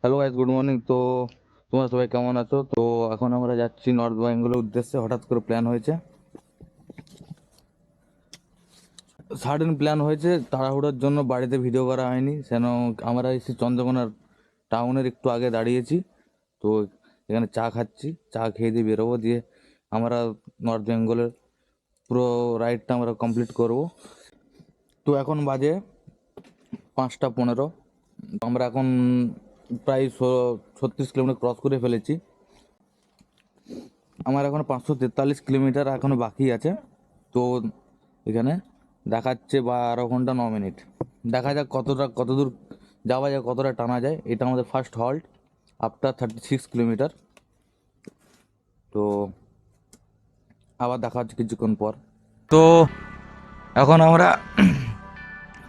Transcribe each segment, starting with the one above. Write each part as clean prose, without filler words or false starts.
Hello guys, good morning. তো তোমরা সবাই কেমন আছো? তো এখন আমরা যাচ্ছি নর্থ বেঙ্গলের উদ্দেশ্যে। হঠাৎ করে প্ল্যান হয়েছে, সাডেন প্ল্যান হয়েছে। তাড়াহুড়োর জন্য বাড়িতে ভিডিও করা হয়নি। কেন আমরা এসে চন্দ্রকোনার টাউনের একটু আগে দাঁড়িয়েছি। তো এখানে চা খাচ্ছি, চা খেয়ে দিয়ে বেরোবো, দিয়ে আমরা নর্থ বেঙ্গলের পুরো রাইডটা আমরা কমপ্লিট করব। তো এখন বাজে 5টা 15। আমরা এখন প্রায় 36 কিলোমিটার ক্রস করে ফেলেছি। আমার এখন 543 কিলোমিটার এখনো বাকি আছে। তো এখানে দেখাচ্ছে 12 ঘন্টা 9 মিনিট। দেখা যাক কতদূর যাওয়া যায়, কতটা টানা যায়। এটা আমাদের ফার্স্ট হল্ট আফটার 36 কিলোমিটার। তো আবার দেখা হচ্ছে কিছুক্ষণ পর। তো এখন আমরা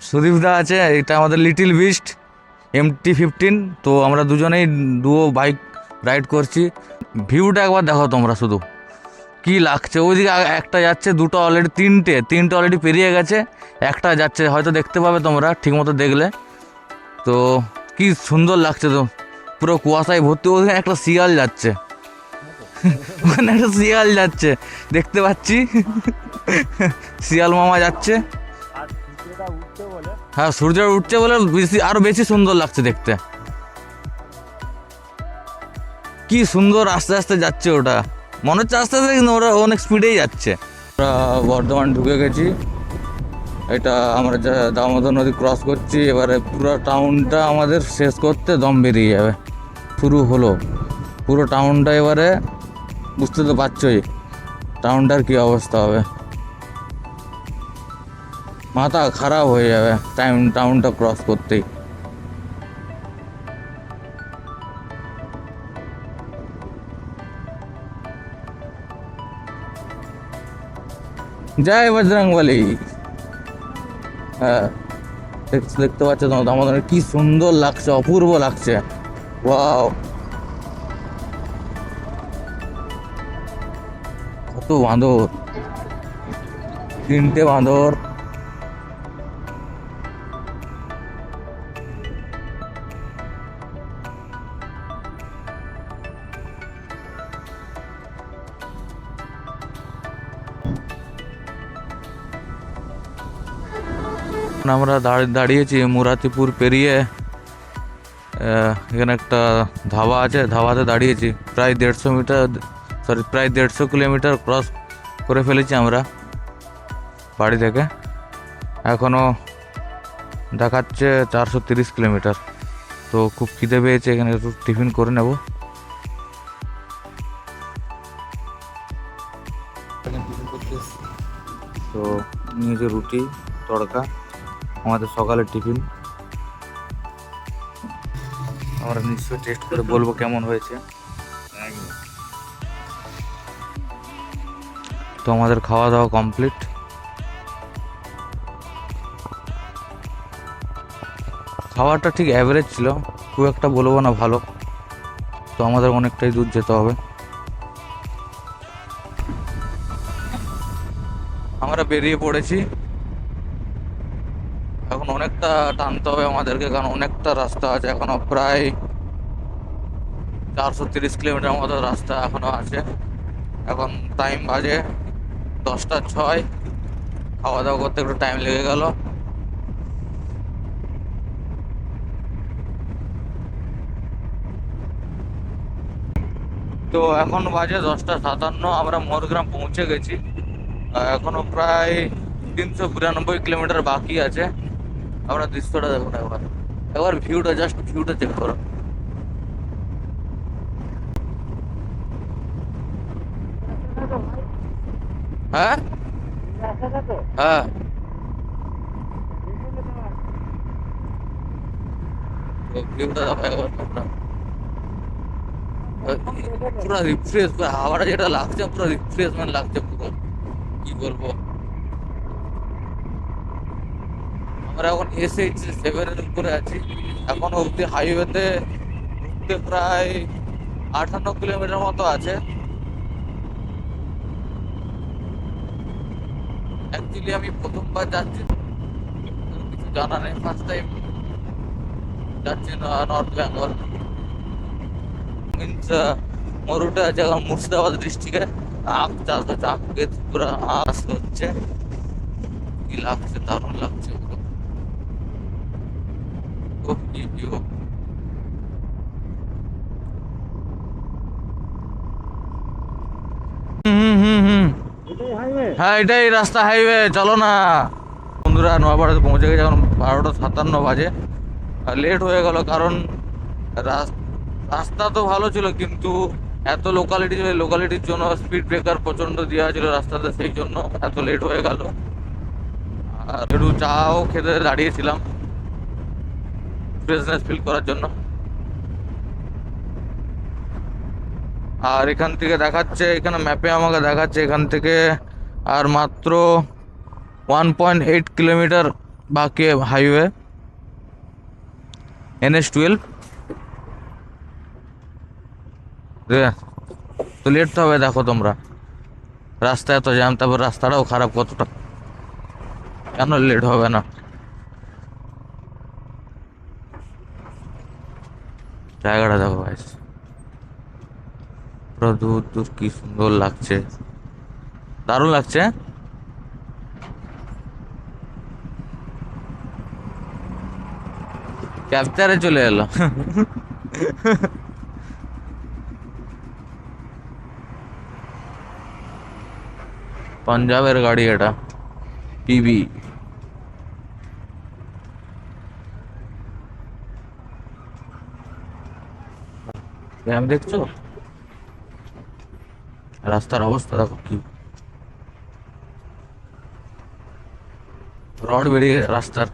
সুদীপদা আছে, এটা আমাদের লিটিল বিস্ট MT-15। তো আমরা দুজনেই বাইক রাইড করছি। ভিউটা একবার দেখো তোমরা, শুধু কি লাগছে। ওইদিকে একটা যাচ্ছে, দুটো অলরেডি, তিনটে অলরেডি পেরিয়ে গেছে, একটা যাচ্ছে, হয়তো দেখতে পাবে তোমরা ঠিকমতো দেখলে। তো কি সুন্দর লাগছে, তো পুরো কুয়াশায় ভর্তি। ওখানে একটা শিয়াল যাচ্ছে, ওখানে একটা শিয়াল যাচ্ছে দেখতে পাচ্ছি। শিয়াল মামা যাচ্ছে। হ্যাঁ, সূর্য উঠছে বলে আরো বেশি সুন্দর লাগছে দেখতে। কি সুন্দর আস্তে আস্তে যাচ্ছে ওটা, মনে হচ্ছে আস্তে আস্তে, কিন্তু ওরা অনেক স্পিডেই যাচ্ছে। আমরা বর্ধমান ঢুকে গেছি। এটা আমরা যা দামোদর নদী ক্রস করছি। এবারে পুরো টাউনটা আমাদের শেষ করতে দম বেরিয়ে যাবে। শুরু হলো পুরো টাউনটা। এবারে বুঝতে তো পারছোই টাউনটার কী অবস্থা হবে, মাথা খারাপ হয়ে যাবে টাউনটা ক্রস করতেই। জয় বজরংবলী। হ্যাঁ, দেখতে পাচ্ছ তো আমাদের কি সুন্দর লাগছে, অপূর্ব লাগছে। ওয়াও, কত বাঁদর, 3টে বাঁদর। আমরা দাঁড়িয়েছি মুরাতিপুর পেরিয়ে। এখানে একটা ধাবা আছে, ধাবাতে দাঁড়িয়েছি। প্রায় 150 কিলোমিটার ক্রস করে ফেলেছি আমরা বাড়ি থেকে। এখনও দেখাচ্ছে 430 কিলোমিটার। তো খুব খিদে পেয়েছে, এখানে একটু টিফিন করে নেব। তো নিয়েছে রুটি তড়কা, আমাদের সকালের টিফিন। আমরা নিশ্চয়ই টেস্ট করে বলবো কেমন হয়েছে। তো আমাদের খাওয়া দাওয়া কমপ্লিট। খাবারটা ঠিক অ্যাভারেজ ছিল, খুব একটা বলবো না ভালো। তো আমাদের অনেকটাই দূর যেতে হবে। আমরা বেরিয়ে পড়েছি। এখন অনেকটা টানতে হবে আমাদেরকে, কারণ অনেকটা রাস্তা আছে এখনো। প্রায় 430 কিলোমিটার মতো রাস্তা এখনো আছে। এখন টাইম বাজে 10টা 6। খাওয়া দাওয়া করতে একটু টাইম লেগে গেল। তো এখন বাজে 10টা 57। আমরা মোরগ্রাম পৌঁছে গেছি। এখনো প্রায় 392 কিলোমিটার বাকি আছে। আমরা দৃশ্যটা দেখুন একবার, ভিউটা, জাস্ট ভিউটা চেক করো। হ্যাঁ হ্যাঁ, তো ভিউটা দেখো একবার তোমরা। পুরো রিফ্রেশ, হাওয়াটা যেটা লাগছে, পুরো রিফ্রেশমেন্ট লাগছে পুরো, কি বলবো। আমরা এখন SH7-এর উপরে আছি। এখনো অব্দি হাইওয়েতে ঢুকতে প্রায় 58 কিলোমিটার মতো আছে। অ্যাকচুয়ালি আমি প্রথমবার যাচ্ছি, কিছু জানা নেই, ফার্স্ট টাইম যাচ্ছি নর্থ বেঙ্গল। মিনস মরুটা আছে এখন মুর্শিদাবাদ ডিস্ট্রিক্টে। আখ চাষ হচ্ছে, আখকে পুরো আস হচ্ছে, কি লাগছে, দারুণ লাগছে পুরো। ওহ কি ভিউ। হুম হুম হুম, হ্যাঁ এটাই রাস্তা, হাইওয়ে। চলো না বন্ধুরা, নোয়াপাড়াতে পৌঁছে গেছে, এখন 12টা 57 বাজে। আর লেট হয়ে গেল কারণ রাস্তা তো ভালো ছিল, কিন্তু এত লোকালিটি ছিল, লোকালিটির জন্য স্পিড ব্রেকার প্রচন্ড দেওয়া ছিল রাস্তাতে, সেই জন্য এত লেট হয়ে গেল। আর একটু চাও খেতে দাঁড়িয়েছিলাম ফ্রেশনেস ফিল করার জন্য। আর এখান থেকে দেখাচ্ছে, এখানে ম্যাপে আমাকে দেখাচ্ছে এখান থেকে আর মাত্র 1.8 কিলোমিটার বাকি হাইওয়ে, NH12। তো লেট তো হবে, দেখো তোমরা রাস্তায় এত জ্যাম, তারপর রাস্তাটাও খারাপ কতটা, কেন লেট হবে না। জায়গাটা দেখো ভাই, পুরো দূর দূর কি সুন্দর লাগছে, দারুণ লাগছে। ক্যাপচারে চলে এলো। পাঞ্জাবের গাড়ি এটা, পিবি। জ্যাম দেখছো, রাস্তার অবস্থা দেখো কি, রড বেরিয়ে রাস্তার,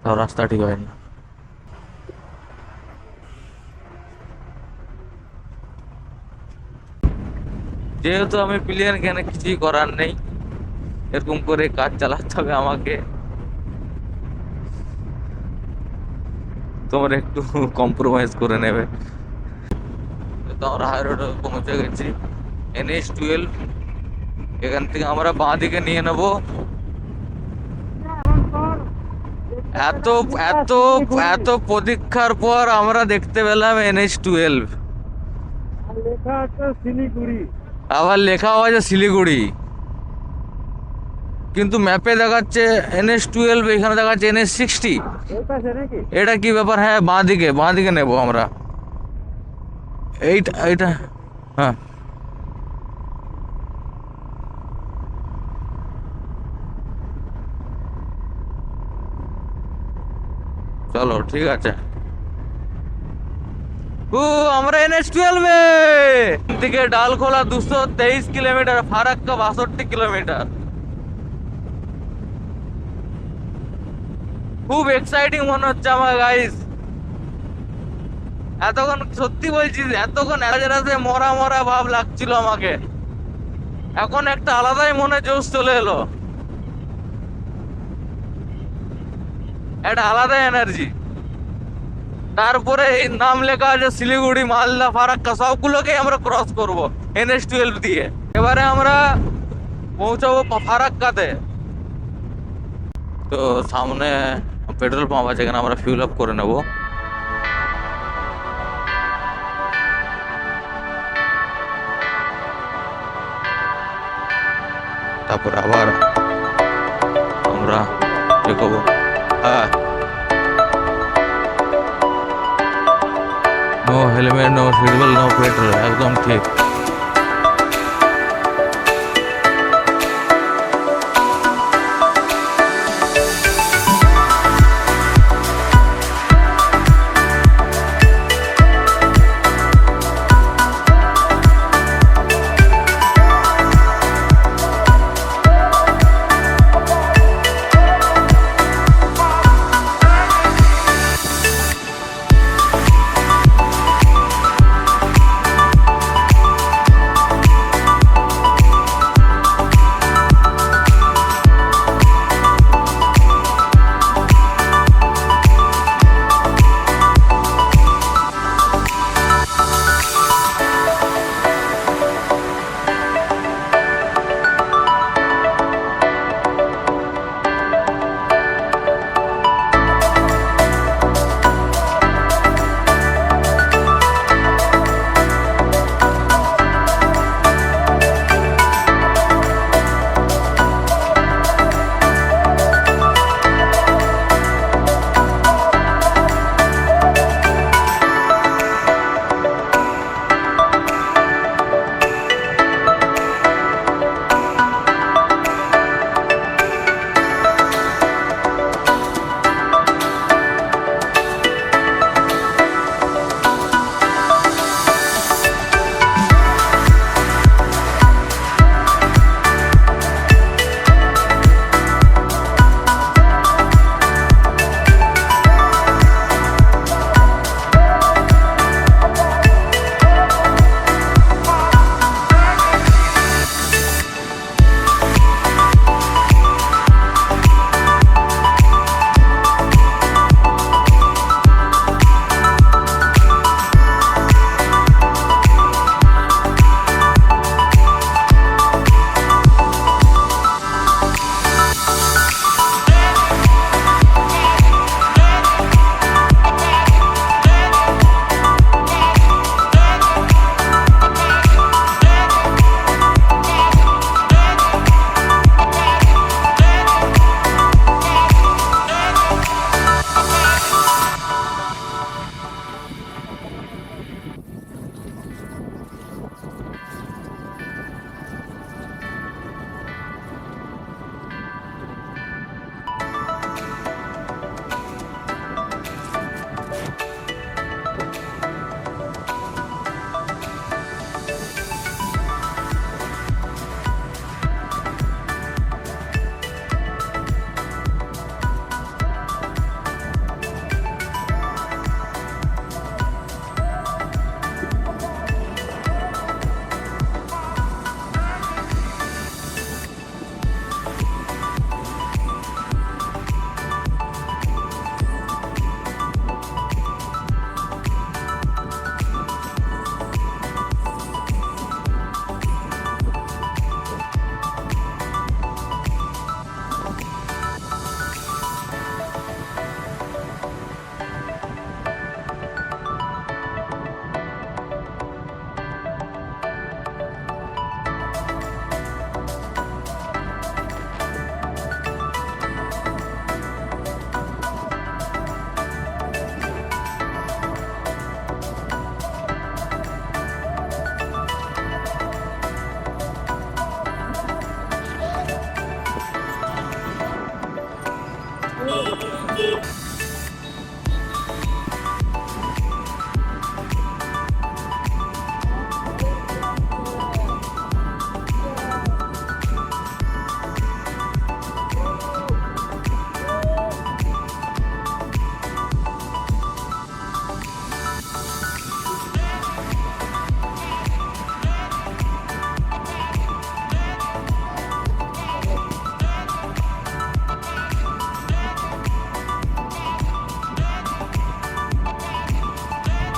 তাও রাস্তা ঠিক হয়নি। যেহেতু আমি প্লেয়ার, এখানে কিছুই করার নেই, এরকম করে কাজ চালাতে হবে আমাকে। তোমরা একটু কম্প্রোমাইজ করে নেবে। তো আমরা হাই রোডে পৌঁছে গেছি, NH12। এখান থেকে আমরা বাঁ দিকে নিয়ে নেব। এত এত এত প্রতীক্ষার পর আমরা দেখতে পেলাম NH12। লেখা আছে শিলিগুড়ি। আবার লেখা আছে শিলিগুড়ি, কিন্তু ম্যাপে দেখাচ্ছে NH12, এখানে দেখাচ্ছে NH60। এটা কি ব্যাপার? হ্যাঁ, বাঁ দিকে নেব আমরা। এইটা এইটা, হ্যাঁ চলো ঠিক আছে। ও আমরা NH12 থেকে ডালখোলা 223 কিলোমিটার, ফারাক্কা 62 কিলোমিটার। খুব এক্সাইটিং মনে হচ্ছে আমার গাইস। এতক্ষণ সত্যি বলছি, এতক্ষণ এলাজেরাতে মরা মরা ভাব লাগছিল আমাকে, এখন একটা আলাদাই মনে জোশ চলে এলো, একটা আলাদা এনার্জি। তারপরে এই নাম লেখা আছে শিলিগুড়ি, মালদা, ফারাক্কা, সবগুলোকে আমরা ক্রস করব NH12 দিয়ে। এবারে আমরা পৌঁছাবো ফারাক্কাতে। তো সামনে পেট্রোল পাম্প আছে, এখানে আমরা ফিউল আপ করে নেব। তারপর আবার আমরা এগোবো। হ্যাঁ, no helmet, no seat belt, no petrol, একদম ঠিক।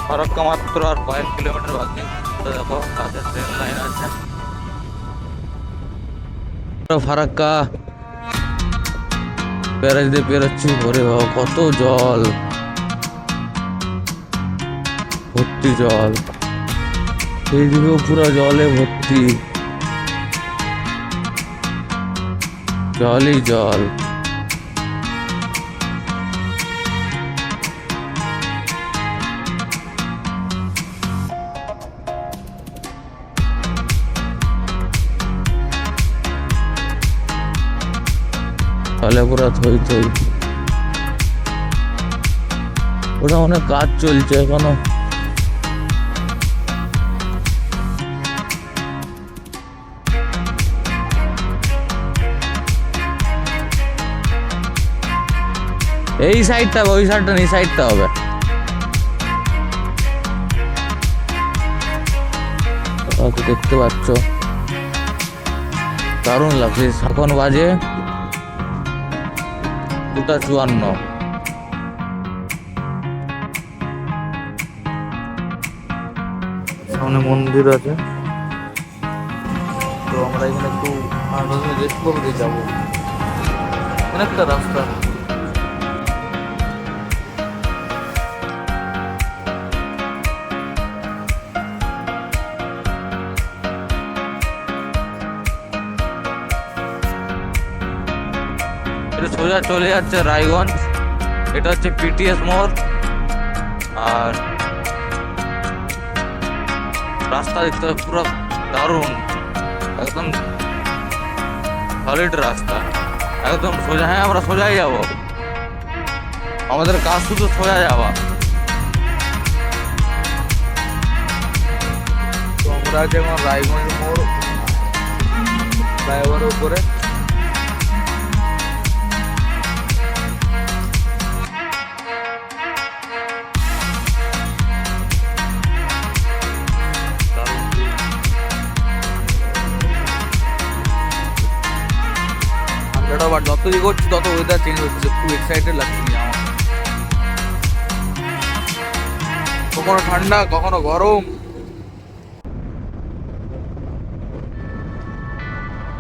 ফারাক্কা মাত্র আর কয়েক কিলোমিটার বাকি। তো দেখো কাছে ট্রেন লাইন আছে। ফারাক্কা ব্যারাজ দিয়ে পেরোচ্ছি, ওরে বাবা কত জল, ভর্তি জল, এইদিকেও পুরো জলে ভর্তি, জলই জল। জলে পুরো থই থই। ওটা অনেক কাজ চলছে এখনো। এই সাইডটা ওই সাইডটা এই সাইডটা হবে। দেখতে পাচ্ছ দারুণ লাগছে। এখন বাজে 2:54। সামনে মন্দির আছে, তো আমরা এখানে একটু রেস্ট করতে যাবো। অনেকটা রাস্তা। সোজা চলে যাচ্ছে রায়গঞ্জ। এটা হচ্ছে পিটিএস মোড়। আর রাস্তা দেখতে পুরো দারুণ, একদম সলিড রাস্তা, একদম সোজা। হ্যাঁ আমরা সোজাই যাব, আমাদের কাজ শুধু সোজা যাওয়া। তো আমরা যেমন রায়গঞ্জ মোড় ফ্লাইওভারের উপরে। বাট যত ই করছি তত ওয়েদার চেঞ্জ হচ্ছে, খুব এক্সাইটেড লাগছে আমার। কখনো ঠান্ডা কখনো গরম।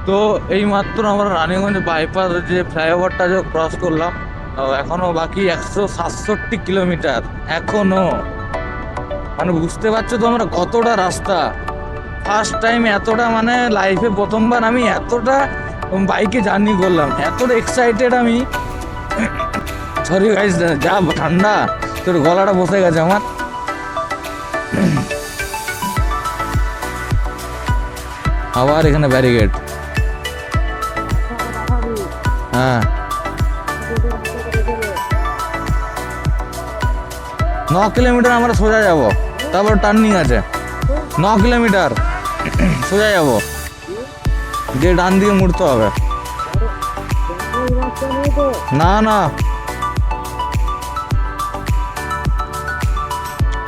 তো এই মাত্র আমরা রানীগঞ্জ বাইপাস যে ফ্লাইওভারটা যে ক্রস করলাম, এখনো বাকি 167 কিলোমিটার এখনো। মানে বুঝতে পারছো তো আমরা কতটা রাস্তা। ফার্স্ট টাইম এতটা, মানে লাইফে প্রথমবার আমি এতটা বাইকে জার্নি করলাম, এতটা এক্সাইটেড আমি। সরি গাইস, যা ঠান্ডা, তোর গলাটা বসে গেছে আমার। আবার এখানে ব্যারিকেড। হ্যাঁ 9 কিলোমিটার আমরা সোজা যাব, তারপর টার্নিং আছে। 9 কিলোমিটার সোজা যাব, দিয়ে ডান দিকে মুড়তে হবে। না না,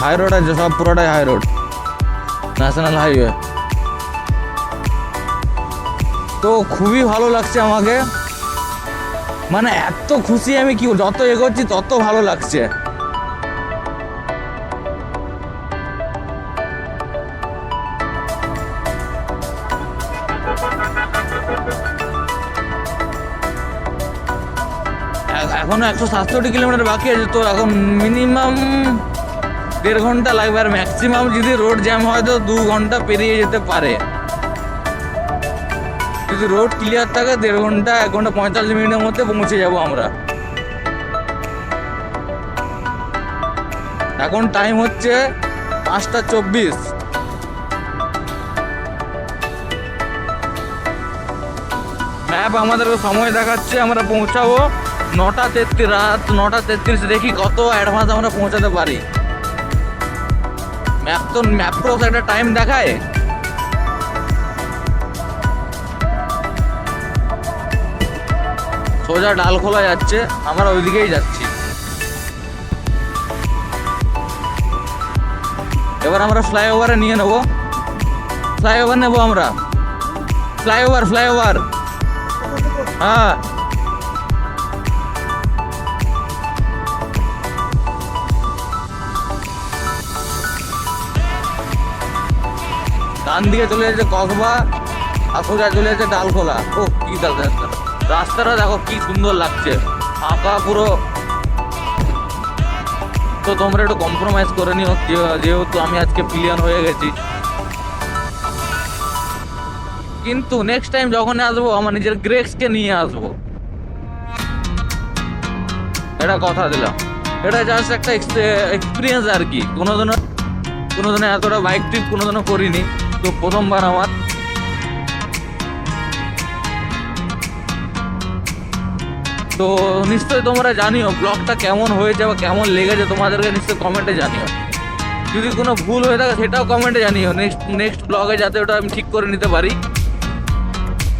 হাই রোড আছে সব, পুরোটাই হাই রোড, ন্যাশনাল হাইওয়ে। তো খুবই ভালো লাগছে আমাকে, মানে এত খুশি আমি, কি যত এগোচ্ছি তত ভালো লাগছে। এখনো 167 কিলোমিটার বাকি আছে। তো এখন মিনিমাম 1.5 ঘন্টা লাগবে, আর ম্যাক্সিমাম যদি রোড জ্যাম হয় তো 2 ঘন্টা পেরিয়ে যেতে পারে। যদি রোড ক্লিয়ার থাকে 1.5 ঘন্টা 1 ঘন্টা 45 মিনিটের মধ্যে পৌঁছে যাব আমরা। এখন টাইম হচ্ছে 5:24। ম্যাপ আমাদের সময় দেখাচ্ছে আমরা পৌঁছাবো 9:33, রাত 9:33, দেখি কত অ্যাডভান্স আমরা পৌঁছাতে পারি। ম্যাপ তো একটা টাইম দেখায়। সোজা ডালখোলা যাচ্ছে, আমরা ওইদিকেই যাচ্ছি। এবার আমরা ফ্লাইওভারে নিয়ে নেবো, ফ্লাইওভার নেবো আমরা, ফ্লাইওভার। হ্যাঁ, ডান দিকে চলে যাচ্ছে কসবা, আর সোজা চলে যাচ্ছে ডালখোলা। ও কি রাস্তাটা দেখো কি সুন্দর লাগছে, ফাঁকা পুরো। তো তোমরা একটু কম্প্রোমাইজ করে নিও, যেহেতু আমি আজকে প্লেন হয়ে গেছি। কিন্তু নেক্সট টাইম যখন আসবো আমার নিজের গ্রেক্সকে নিয়ে আসবো, এটা কথা দিলাম। এটা জাস্ট একটা এক্সপিরিয়েন্স আর কি। কোনোদিনও এতটা বাইক ট্রিপ কোনোদিনও করিনি, তো প্রথমবার আমার। তো নিশ্চয়ই তোমরা জানিও ব্লগটা কেমন হয়েছে বা কেমন লেগেছে, তোমাদেরকে নিশ্চয়ই কমেন্টে জানিও। যদি কোনো ভুল হয়ে থাকে সেটাও কমেন্টে জানিও, নেক্সট ব্লগে যাতে ওটা আমি ঠিক করে নিতে পারি।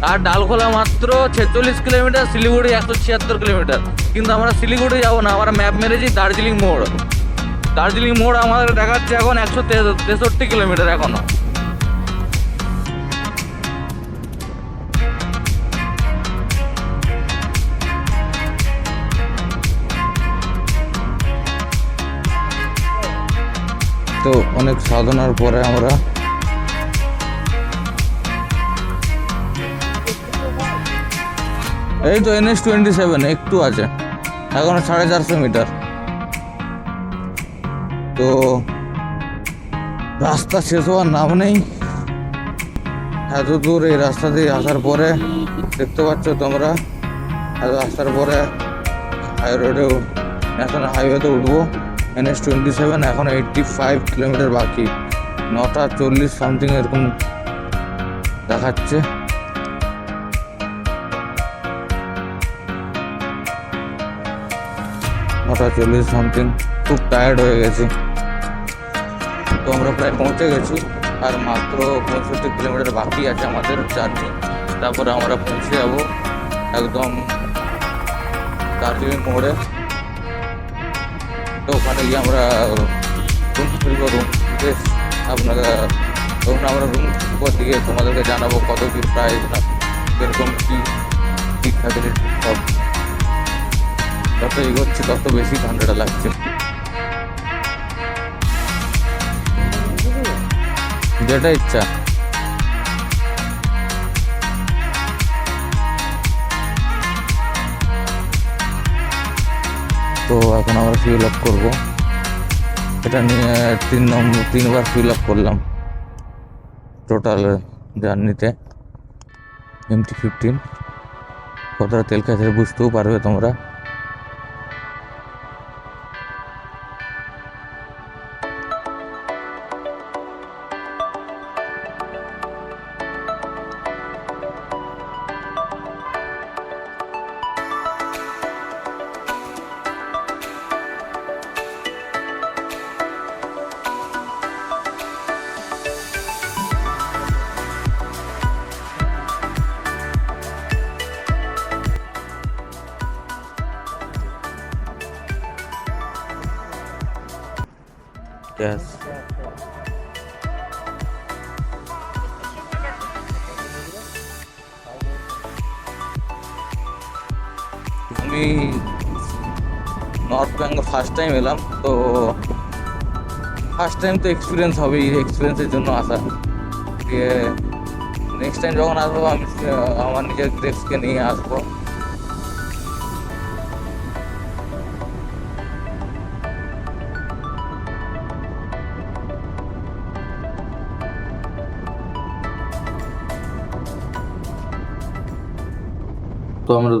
আর ডালখোলা মাত্র 46 কিলোমিটার, শিলিগুড়ি 176 কিলোমিটার। কিন্তু আমরা শিলিগুড়ি যাবো না, আমরা ম্যাপ মেরেছি দার্জিলিং মোড় আমাদের দেখাচ্ছে এখন 163 কিলোমিটার এখনো। তো অনেক সাধনার পরে আমরা এই তো NH27 একটু আছে, এখনো 450 মিটার। তো রাস্তা শেষ হওয়ার নাম নেই। এত দূর এই রাস্তা দিয়ে আসার পরে দেখতে পাচ্ছ তোমরা, এত আসার পরে হাই রোডে, ন্যাশনাল হাইওয়েতে উঠবো। NH27 এখন 85 কিলোমিটার বাকি, 9:40 সামথিং এরকম দেখাচ্ছে। নটা 40 সামথিং, খুব টায়ার্ড হয়ে গেছি। তো আমরা প্রায় পৌঁছে গেছি, আর মাত্র 65 কিলোমিটার বাকি আছে আমাদের জার্নি। তারপরে আমরা পৌঁছে যাবো একদম দার্জিলিং মোড়ে। তো ওখানে গিয়ে আমরা রুম ফিরব, আপনারা তখন আমরা রুম উপর দিকে তোমাদেরকে জানাবো কত কি প্রাইস, এরকম কি ঠিকঠাক সব। যত এগোচ্ছে তত বেশি ঠান্ডাটা লাগছে, যেটা ইচ্ছা। তো এখন আমরা ফিল আপ করবো, এটা নিয়ে 3বার ফিল আপ করলাম টোটাল জার্নিতে। MT-15 কতটা তেল খেতে বুঝতেও পারবে তোমরা। Yes. আমি নর্থ বেঙ্গল ফার্স্ট টাইম এলাম, তো ফার্স্ট টাইম তো এক্সপিরিয়েন্স হবেই, এক্সপিরিয়েন্সের জন্য আসা। দিয়ে নেক্সট টাইম যখন আসবো আমি আমার নিজের গ্রেপসকে নিয়ে আসবো। তো আমরা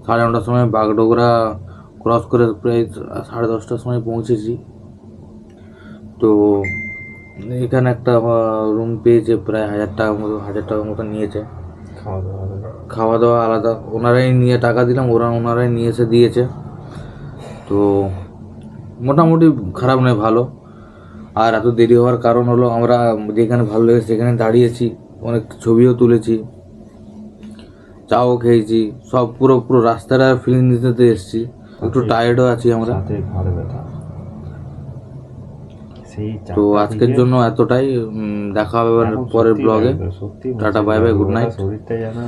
9:30টার সময় বাগডোগরা ক্রস করে প্রায় 10:30টার সময় পৌঁছেছি। তো এখানে একটা রুম পেয়েছে, প্রায় 1,000 টাকার মতো নিয়েছে। খাওয়া দাওয়া আলাদা। খাওয়া দাওয়া আলাদা, ওনারাই নিয়ে টাকা দিলাম, ওনারাই নিয়ে এসে দিয়েছে। তো মোটামুটি খারাপ নয়, ভালো। আর এত দেরি হওয়ার কারণ হলো আমরা যেখানে ভালো লেগেছে সেখানে দাঁড়িয়েছি, অনেক ছবিও তুলেছি, চাও খেয়েছি, সব পুরো পুরো রাস্তাটা ফিলিং নিতে এসেছি। একটু টায়ার্ডও আছি আমরা। সাথে ঘাড়ে ব্যথা। সেই তো 4টা আজকের থেকে জন্য এতটাই। দেখা হবে এখন পরের সত্যি ব্লগে। লাগবে, সত্যি টাটা, বলছি, বাই বাই, গুড গোটা নাইট। শরীরটা যেন